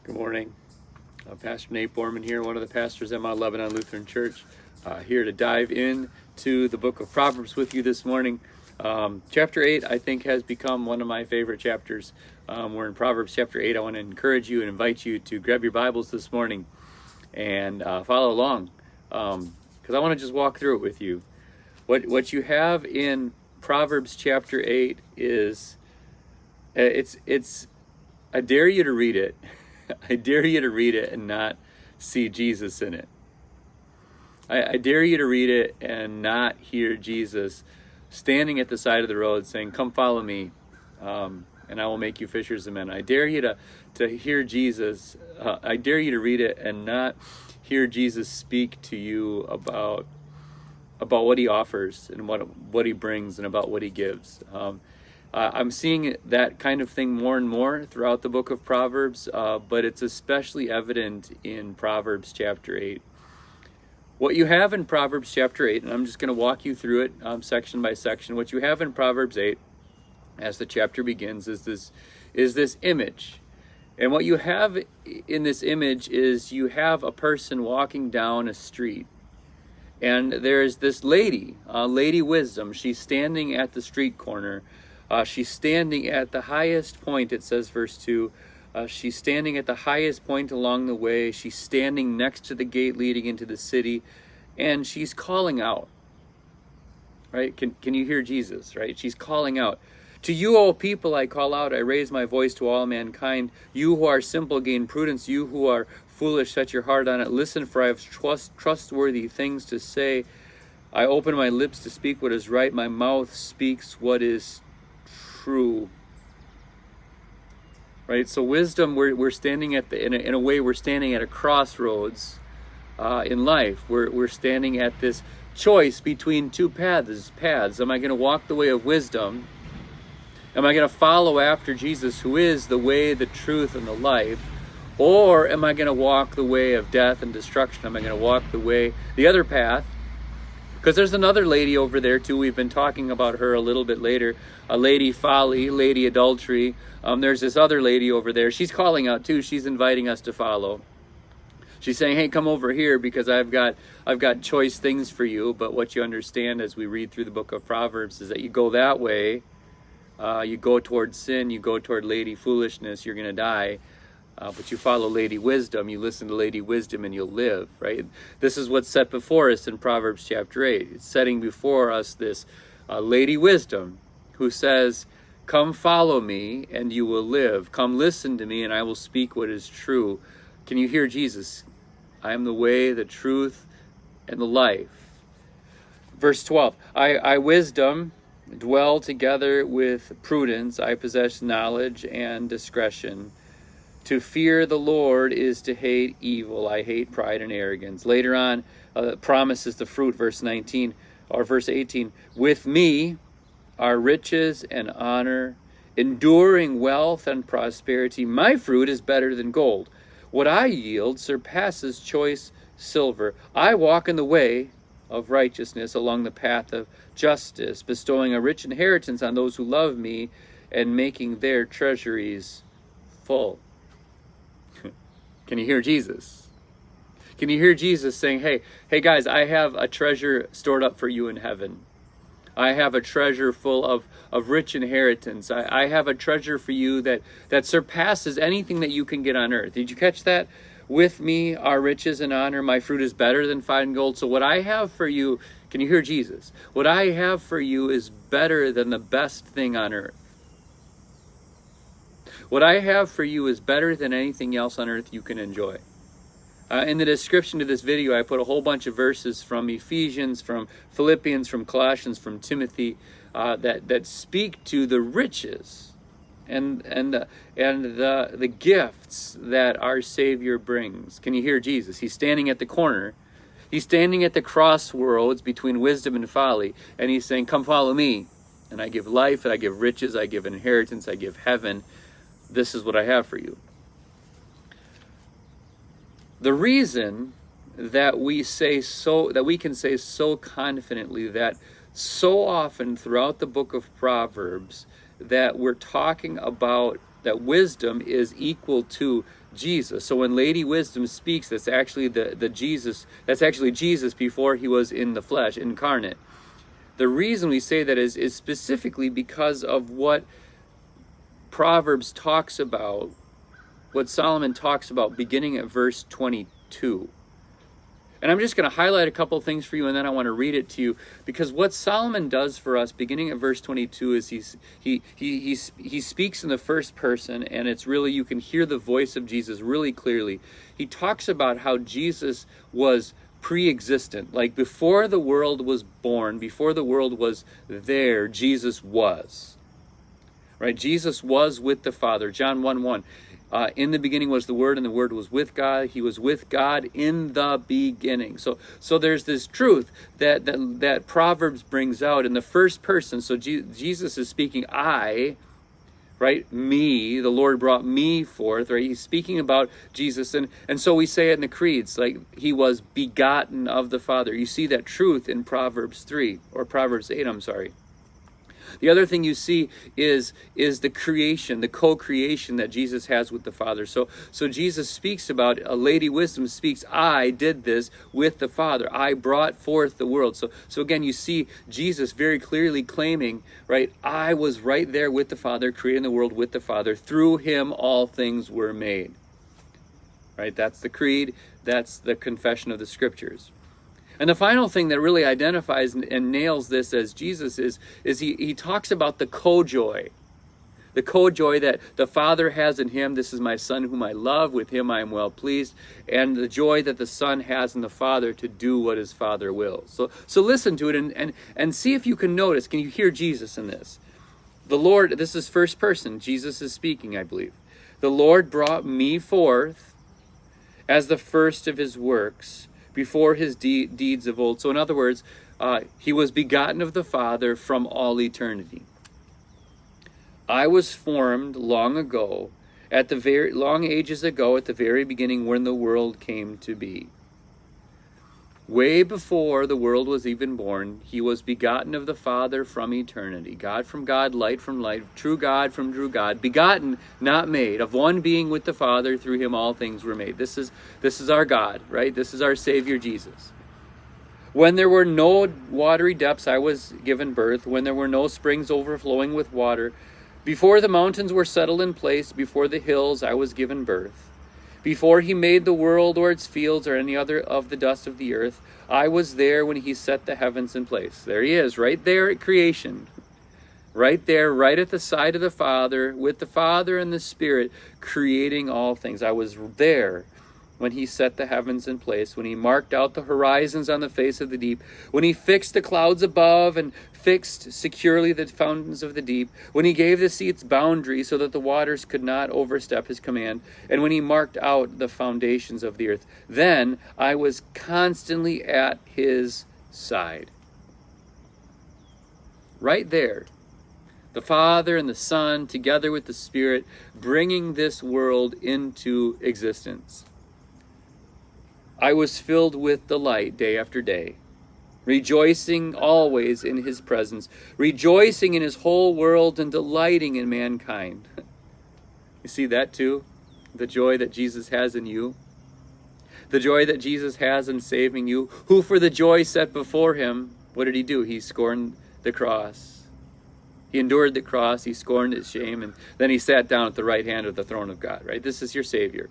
Good morning. Pastor Nate Borman here, one of the pastors at Mount Lebanon Lutheran Church, here to dive into the book of Proverbs with you this morning. Chapter 8, I think, has become one of my favorite chapters. We're in Proverbs chapter 8. I want to encourage you and invite you to grab your Bibles this morning and follow along, because I want to just walk through it with you. What you have in Proverbs chapter 8 is, I dare you to read it. I dare you to read it and not see Jesus in it. I dare you to read it and not hear Jesus standing at the side of the road saying, "Come follow me, and I will make you fishers of men." I dare you to hear Jesus. I dare you to read it and not hear Jesus speak to you about what he offers and what he brings and about what he gives. I'm seeing that kind of thing more and more throughout the book of Proverbs, but it's especially evident in Proverbs chapter 8. What you have in Proverbs chapter 8, and I'm just going to walk you through it section by section. What you have in Proverbs 8, as the chapter begins, is this image. And what you have in this image is you have a person walking down a street. And there's this lady, Lady Wisdom. She's standing at the street corner. She's standing at the highest point, it says, verse 2. She's standing at the highest point along the way. She's standing next to the gate leading into the city, and she's calling out. Right? Can you hear Jesus? Right? She's calling out. "To you, O people, I call out. I raise my voice to all mankind. You who are simple, gain prudence. You who are foolish, set your heart on it. Listen, for I have trustworthy things to say. I open my lips to speak what is right. My mouth speaks what is true." Right? So wisdom, we're standing at in a way, we're standing at a crossroads in life. We're standing at this choice between two paths. Am I going to walk the way of wisdom? Am I going to follow after Jesus, who is the way, the truth, and the life? Or am I going to walk the way of death and destruction? Am I going to walk the other path? Because there's another lady over there too. We've been talking about her a little bit later. A Lady Folly, Lady Adultery. There's this other lady over there. She's calling out too. She's inviting us to follow. She's saying, "Hey, come over here because I've got choice things for you." But what you understand as we read through the book of Proverbs is that you go that way, you go toward sin, you go toward Lady Foolishness, you're going to die. But you follow Lady Wisdom, you listen to Lady Wisdom, and you'll live, right? This is what's set before us in Proverbs chapter 8. It's setting before us this Lady Wisdom who says, "Come follow me, and you will live. Come listen to me, and I will speak what is true." Can you hear Jesus? "I am the way, the truth, and the life." Verse 12, I wisdom, dwell together with prudence. I possess knowledge and discretion. To fear the Lord is to hate evil. I hate pride and arrogance. Later on, promises the fruit, verse 19 or verse 18. "With me are riches and honor, enduring wealth and prosperity. My fruit is better than gold. What I yield surpasses choice silver. I walk in the way of righteousness, along the path of justice, bestowing a rich inheritance on those who love me and making their treasuries full." Can you hear Jesus? Can you hear Jesus saying, hey guys, I have a treasure stored up for you in heaven. I have a treasure full of rich inheritance. I have a treasure for you that surpasses anything that you can get on earth. Did you catch that? "With me are riches and honor. My fruit is better than fine gold." So what I have for you, can you hear Jesus? What I have for you is better than the best thing on earth. What I have for you is better than anything else on earth you can enjoy. In the description to this video, I put a whole bunch of verses from Ephesians, from Philippians, from Colossians, from Timothy, that speak to the riches and the gifts that our Savior brings. Can you hear Jesus? He's standing at the corner. He's standing at the crossroads between wisdom and folly, and he's saying, "Come follow me, and I give life, and I give riches, I give inheritance, I give heaven. This is what I have for you." The reason that we can say so confidently that so often throughout the book of Proverbs that we're talking about that wisdom is equal to Jesus. So when Lady Wisdom speaks, that's actually the Jesus, that's actually Jesus before he was in the flesh, incarnate. The reason we say that is specifically because of what Proverbs talks about, what Solomon talks about beginning at verse 22. And I'm just going to highlight a couple things for you, and then I want to read it to you, because what Solomon does for us beginning at verse 22 is he speaks in the first person, and it's really, you can hear the voice of Jesus really clearly. He talks about how Jesus was pre-existent, like before the world was born, before the world was there, Jesus was. Right? Jesus was with the Father. John 1:1. In the beginning was the Word, and the Word was with God. He was with God in the beginning. So there's this truth that Proverbs brings out in the first person. So Jesus is speaking, I, right? Me, the Lord brought me forth, right? He's speaking about Jesus. And so we say it in the creeds, like he was begotten of the Father. You see that truth in Proverbs 3, or Proverbs 8, I'm sorry. The other thing you see is the creation, the co-creation that Jesus has with the Father. So Jesus speaks about, a Lady Wisdom speaks, I did this with the Father. I brought forth the world. So again, you see Jesus very clearly claiming, right, I was right there with the Father, creating the world with the Father. Through him all things were made. Right? That's the creed. That's the confession of the Scriptures. And the final thing that really identifies and nails this as Jesus is he talks about the co-joy. The co-joy that the Father has in him. This is my Son whom I love. With him I am well pleased. And the joy that the Son has in the Father to do what his Father wills. So listen to it and see if you can notice. Can you hear Jesus in this? The Lord, this is first person. Jesus is speaking, I believe. The Lord brought me forth as the first of his works, before his deeds of old. So in other words, he was begotten of the Father from all eternity. I was formed long ago, long ages ago, at the very beginning when the world came to be. Way before the world was even born, he was begotten of the Father from eternity. God from God, light from light, true God from true God, begotten, not made, of one being with the Father. Through him all things were made. This is our God, right? This is our Savior Jesus. When there were no watery depths, I was given birth. When there were no springs overflowing with water, before the mountains were settled in place, before the hills, I was given birth. Before he made the world or its fields or any other of the dust of the earth, I was there when he set the heavens in place. There he is, right there at creation. Right there, right at the side of the Father, with the Father and the Spirit, creating all things. I was there when he set the heavens in place, when he marked out the horizons on the face of the deep, when he fixed the clouds above and fixed securely the fountains of the deep, when he gave the sea its boundary so that the waters could not overstep his command, and when he marked out the foundations of the earth. Then I was constantly at his side. Right there, the Father and the Son, together with the Spirit, bringing this world into existence. I was filled with delight day after day, rejoicing always in his presence, rejoicing in his whole world and delighting in mankind. You see that too? The joy that Jesus has in you. The joy that Jesus has in saving you. Who for the joy set before him, what did he do? He scorned the cross. He endured the cross. He scorned its shame. And then he sat down at the right hand of the throne of God, right? This is your Savior.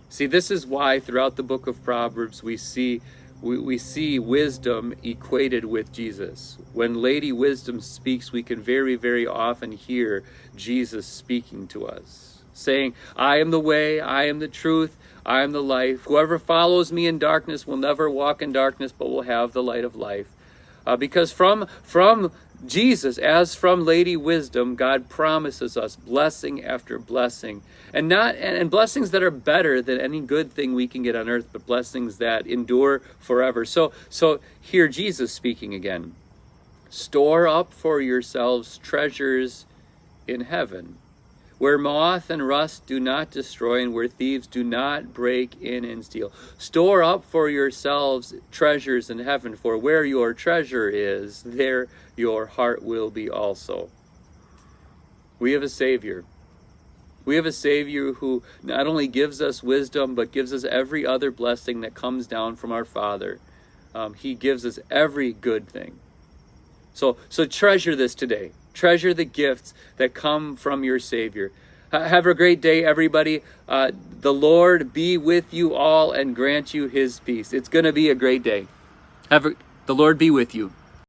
See, this is why throughout the book of Proverbs we see wisdom equated with Jesus. When Lady Wisdom speaks, we can very, very often hear Jesus speaking to us, saying, I am the way, I am the truth, I am the life. Whoever follows me in darkness will never walk in darkness, but will have the light of life. Because from Jesus, as from Lady Wisdom, God promises us blessing after blessing, and blessings that are better than any good thing we can get on earth, but blessings that endure forever. So hear Jesus speaking again. Store up for yourselves treasures in heaven, where moth and rust do not destroy, and where thieves do not break in and steal. Store up for yourselves treasures in heaven, for where your treasure is, there your heart will be also. We have a Savior. We have a Savior who not only gives us wisdom, but gives us every other blessing that comes down from our Father. He gives us every good thing. So treasure this today. Treasure the gifts that come from your Savior. Have a great day, everybody. The Lord be with you all and grant you his peace. It's going to be a great day. The Lord be with you.